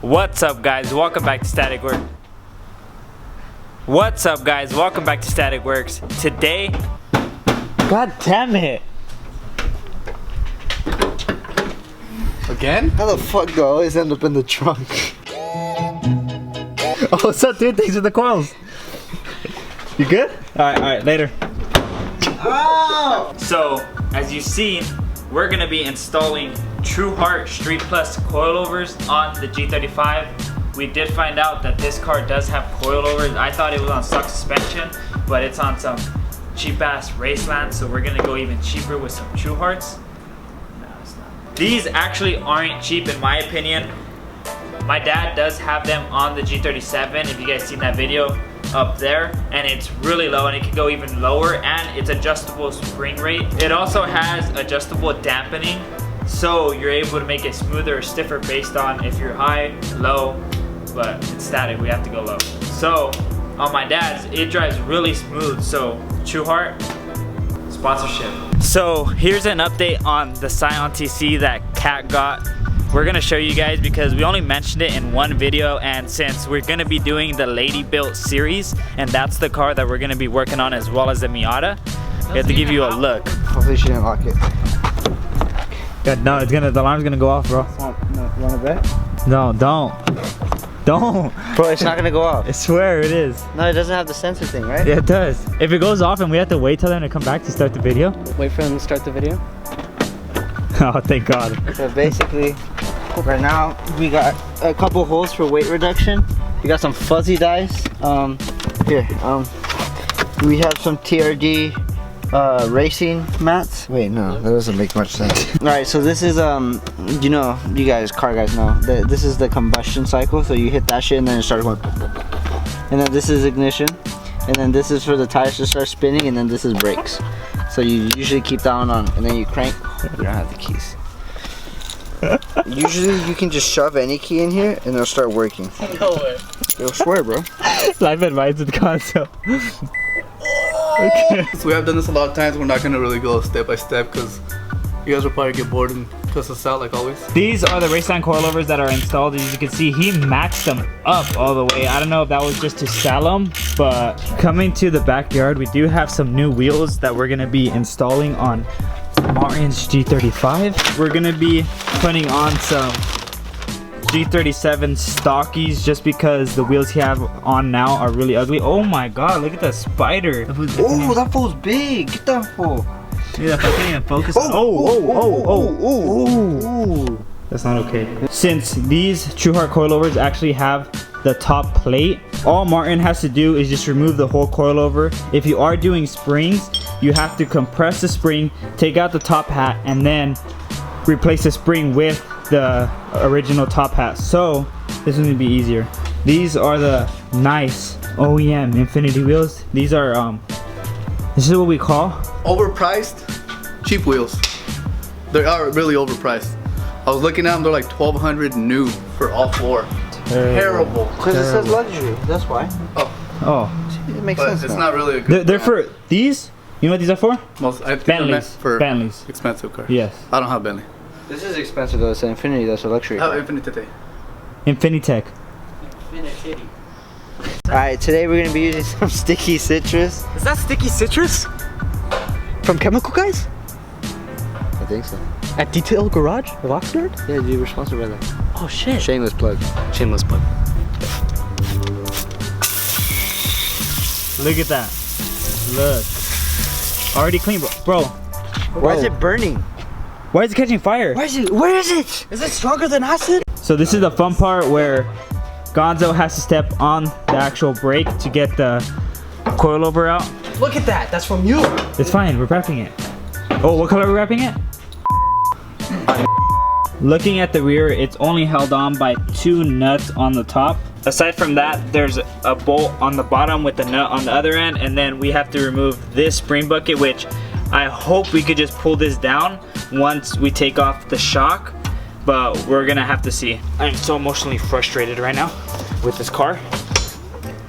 What's up, guys? Welcome back to Static Works. What's up, guys? Welcome back to Static Works. Today, god damn it! Again? How the fuck do I always end up in the trunk? Oh, what's up, dude? Thanks for the coils. You good? All right, later. Oh! So, as you've seen, we're gonna be installing TruHart Street Plus coilovers on the G35. We did find out that this car does have coilovers. I thought it was on stock suspension, but it's on some cheap ass Raceland, so we're gonna go even cheaper with some TruHarts. No, it's not. These actually aren't cheap in my opinion. My dad does have them on the G37, if you guys seen that video up there, and it's really low and it can go even lower, and it's adjustable spring rate. It also has adjustable dampening, so you're able to make it smoother or stiffer based on if you're high, low, but it's static, we have to go low. So on my dad's, it drives really smooth, so TruHart, sponsorship. So here's an update on the Scion TC that Kat got. We're gonna show you guys because we only mentioned it in one video, and since we're gonna be doing the Lady Built series, and that's the car that we're gonna be working on as well as the Miata, we have to give you a look. Hopefully she didn't lock it. God, no, the alarm's gonna go off, bro. Wanna bet? No, don't. Bro, it's not gonna go off. I swear it is. No, it doesn't have the sensor thing, right? Yeah, it does. If it goes off and we have to wait till them to come back to start the video. Wait for them to start the video. Oh, thank God. So basically, right now we got a couple holes for weight reduction. We got some fuzzy dice. We have some TRD racing mats. Wait, no, that doesn't make much sense. All right, so this is you know, you guys, car guys know, this is the combustion cycle. So you hit that shit and then it starts going, and then this is ignition, and then this is for the tires to start spinning, and then this is brakes. So you usually keep that one on, and then you crank. You don't have the keys. Usually you can just shove any key in here and it'll start working. No way. I swear, bro. Life advice with the console. Okay. So we have done this a lot of times. We're not gonna really go step by step because you guys will probably get bored and cuss us out like always. These are the Raceland coilovers that are installed. As you can see, he maxed them up all the way. I don't know if that was just to sell them, but coming to the backyard, we do have some new wheels that we're gonna be installing on Martin's G35. We're gonna be putting on some G37 stockies just because the wheels he have on now are really ugly. Oh my God, look at that spider. Oh, that fool's big. Get that fool. Yeah, if I can't even focus. Oh. That's not okay. Since these TruHart coilovers actually have the top plate, all Martin has to do is just remove the whole coilover. If you are doing springs, you have to compress the spring, take out the top hat, and then replace the spring with the original top hat. So this is gonna be easier. These are the nice OEM Infinity wheels. These are this is what we call Overpriced, cheap wheels. They are really overpriced. I was looking at them, they're like $1,200 new for all four. Terrible. Because it says luxury. That's why. Oh, It makes But sense. it's now. not really a good they're for these. You know what these are for? most, I think they're meant Bentleys. for Bentleys. expensive cars. Yes. I don't have Bentley. This is expensive though. It's an Infinity. That's a luxury. I have Infinity. Infinitech. Alright, today we're going to be using some sticky citrus. Is that sticky citrus? From Chemical Guys? I think so. At Detail Garage of Oxnard? Yeah, dude, we're sponsored by that. Oh shit. Shameless plug. Shameless plug. Look at that. Look. Already clean, bro. Why is it burning? Why is it catching fire? Where is it? Is it stronger than acid? So this is the fun part where Gonzo has to step on the actual brake to get the coilover out. Look at that. That's from you. It's fine, we're wrapping it. Oh, what color are we wrapping it? Looking at the rear, it's only held on by 2 nuts on the top. Aside from that, there's a bolt on the bottom with the nut on the other end, and then we have to remove this spring bucket, which I hope we could just pull this down once we take off the shock, but we're gonna have to see. I'm so emotionally frustrated right now with this car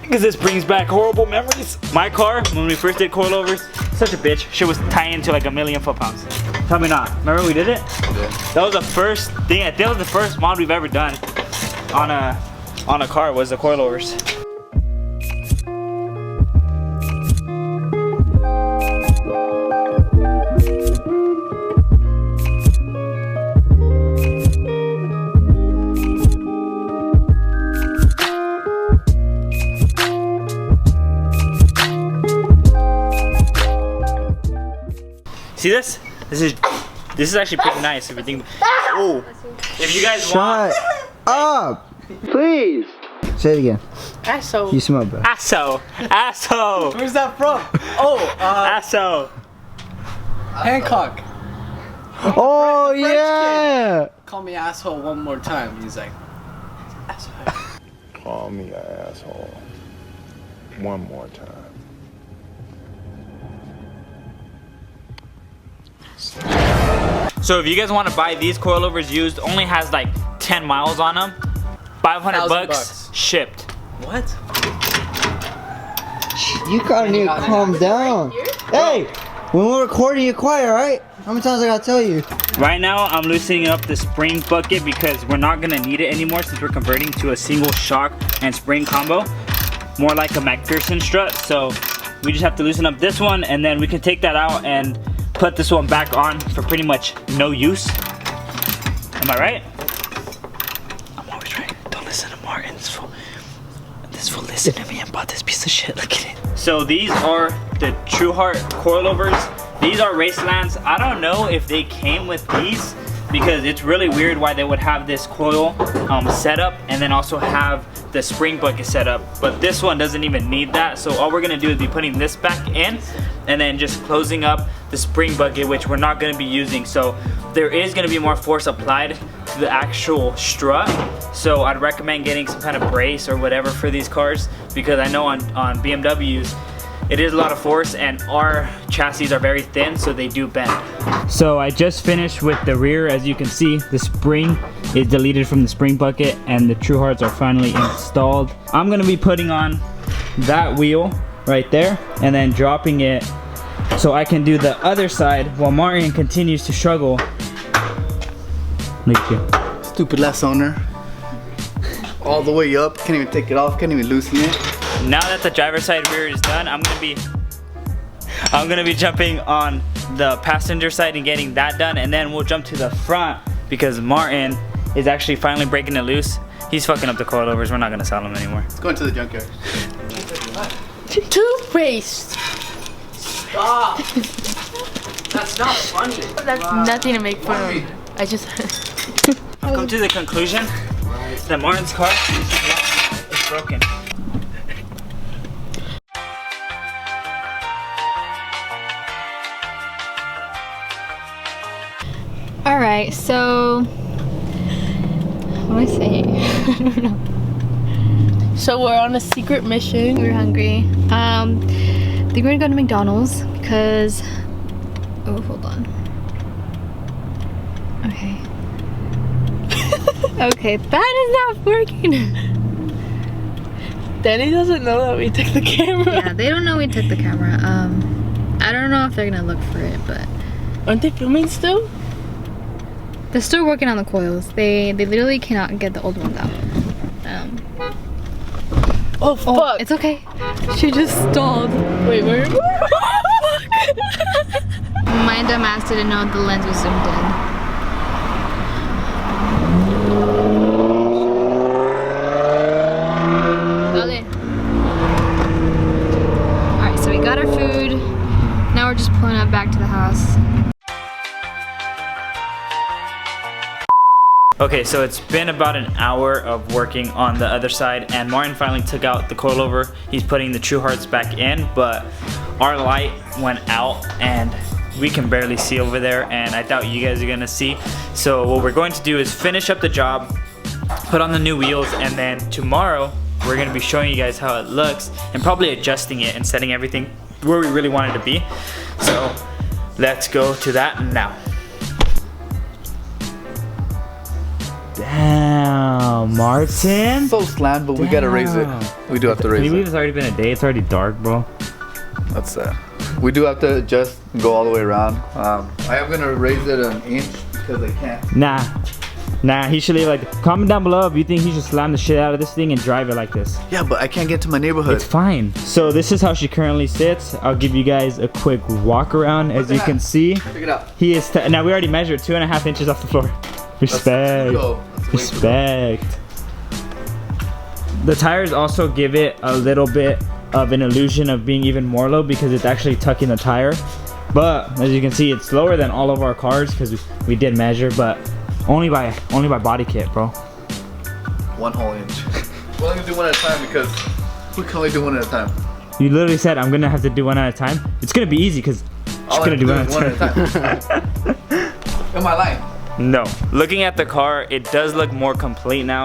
because this brings back horrible memories. My car, when we first did coilovers, such a bitch. Shit was tying to like 1,000,000 foot-pounds. Tell me not. Remember we did it? Yeah. That was the first thing. That was the first mod we've ever done. on a car was the coilovers. See this? This is actually pretty nice if you think. Oh, if you guys want. Shut up, please. Say it again. Asshole. You smell bad. Asshole. Asshole. Where's that from? Oh, Asshole. Hancock. Oh French yeah. Call me asshole one more time. He's like, asshole. Call me an asshole one more time. So if you guys want to buy these coilovers used, only has like 10 miles on them. 500 bucks shipped. What? You gotta need to calm down. Hey, when we're recording, you quiet, alright? How many times I gotta tell you? Right now, I'm loosening up the spring bucket because we're not gonna need it anymore since we're converting to a single shock and spring combo. More like a McPherson strut. So we just have to loosen up this one and then we can take that out and put this one back on for pretty much no use. Am I right? I'm always right. Don't listen to Martin. This fool listened to me and bought this piece of shit. Look at it. So these are the TruHart Coilovers. These are Racelands. I don't know if they came with these because it's really weird why they would have this coil set up and then also have the spring bucket set up, but this one doesn't even need that. So all we're gonna do is be putting this back in and then just closing up the spring bucket, which we're not gonna be using. So there is gonna be more force applied to the actual strut. So I'd recommend getting some kind of brace or whatever for these cars because I know on BMWs it is a lot of force and our chassis are very thin, so they do bend. So I just finished with the rear. As you can see, the spring is deleted from the spring bucket and the TruHarts are finally installed. I'm gonna be putting on that wheel right there and then dropping it so I can do the other side while Martin continues to struggle. Look at you. Stupid last owner. All the way up, can't even take it off, can't even loosen it. Now that the driver's side rear is done, I'm gonna be jumping on the passenger side and getting that done, and then we'll jump to the front because Martin is actually finally breaking it loose. He's fucking up the coilovers. We're not gonna sell them anymore. Let's go into the junkyard. Toothpaste. Stop. That's not funny. That's nothing to make fun of. I just. I've come to the conclusion that Martin's car is broken. Alright, so. What do I say? I don't know. So we're on a secret mission. We're hungry. I think we're gonna go to McDonald's because. Oh, hold on. Okay. Okay, that is not working. Danny doesn't know that we took the camera. Yeah, they don't know we took the camera. I don't know if they're gonna look for it, but Aren't they filming still? they're still working on the coils. They literally cannot get the old ones out. Oh fuck! Oh, it's okay. She just stalled. Wait, where? My dumb ass didn't know the lens was zoomed in. Okay. Alright, so we got our food. Now we're just pulling up back to the house. Okay, so it's been about an hour of working on the other side and Martin finally took out the coilover. He's putting the TruHarts back in, but our light went out and we can barely see over there and I doubt you guys are gonna see. So what we're going to do is finish up the job, put on the new wheels, and then tomorrow we're gonna be showing you guys how it looks and probably adjusting it and setting everything where we really want it to be. So let's go to that now. Damn, Martin. So slant, but we gotta raise it. We do have to Can raise you believe it. it's already been a day? It's already dark, bro. That's sad. We do have to just go all the way around. I am gonna raise it an inch because I can't. Nah, Nah, he should leave like this. Comment down below if you think he should slam the shit out of this thing and drive it like this. Yeah, but I can't get to my neighborhood. It's fine. So this is how she currently sits. I'll give you guys a quick walk around. As you can see, Check it out. he is, now we already measured 2.5 inches off the floor. Respect. Respect. The tires also give it a little bit of an illusion of being even more low because it's actually tucking the tire. But as you can see, it's lower than all of our cars because we did measure, but only by body kit, bro. 1 whole inch. We're only gonna do one at a time because we can only do one at a time. You literally said I'm gonna have to do one at a time. It's gonna be easy because I'm gonna do one at a time. Am I lying? No. Looking at the car, it does look more complete now.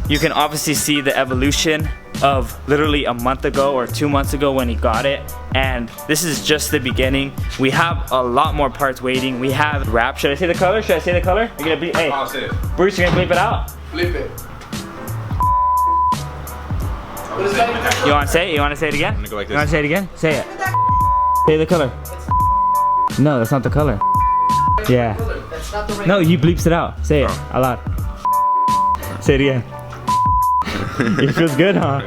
You can obviously see the evolution of literally a month ago or 2 months ago when he got it, and this is just the beginning. We have a lot more parts waiting. We have wrap. Should I say the color? Should I say the color? You're gonna bleep. Hey, I'll say it. Bruce, you're gonna bleep it out. Flip it. You wanna say it? You wanna say it again? I'm gonna go like You wanna this. say it again? Say it. Say the color. No, that's not the color. Yeah. That's not the right. No, you bleeps it out. Say it out loud. Say it again. It feels good, huh?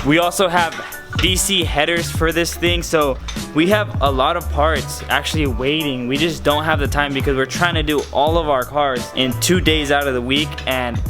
We also have DC headers for this thing, so we have a lot of parts actually waiting. We just don't have the time because we're trying to do all of our cars in 2 days out of the week, and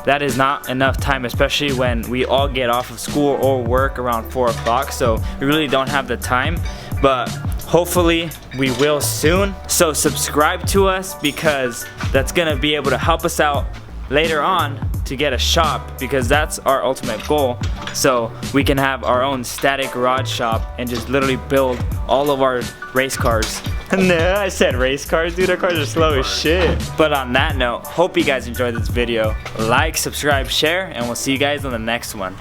that is not enough time, especially when we all get off of school or work around 4 o'clock, so we really don't have the time. But hopefully we will soon. So subscribe to us because that's gonna be able to help us out later on to get a shop, because that's our ultimate goal, so we can have our own static garage shop and just literally build all of our race cars. No, I said race cars, dude. Our cars are slow as shit. But on that note, hope you guys enjoyed this video. Like, subscribe, share, and we'll see you guys on the next one.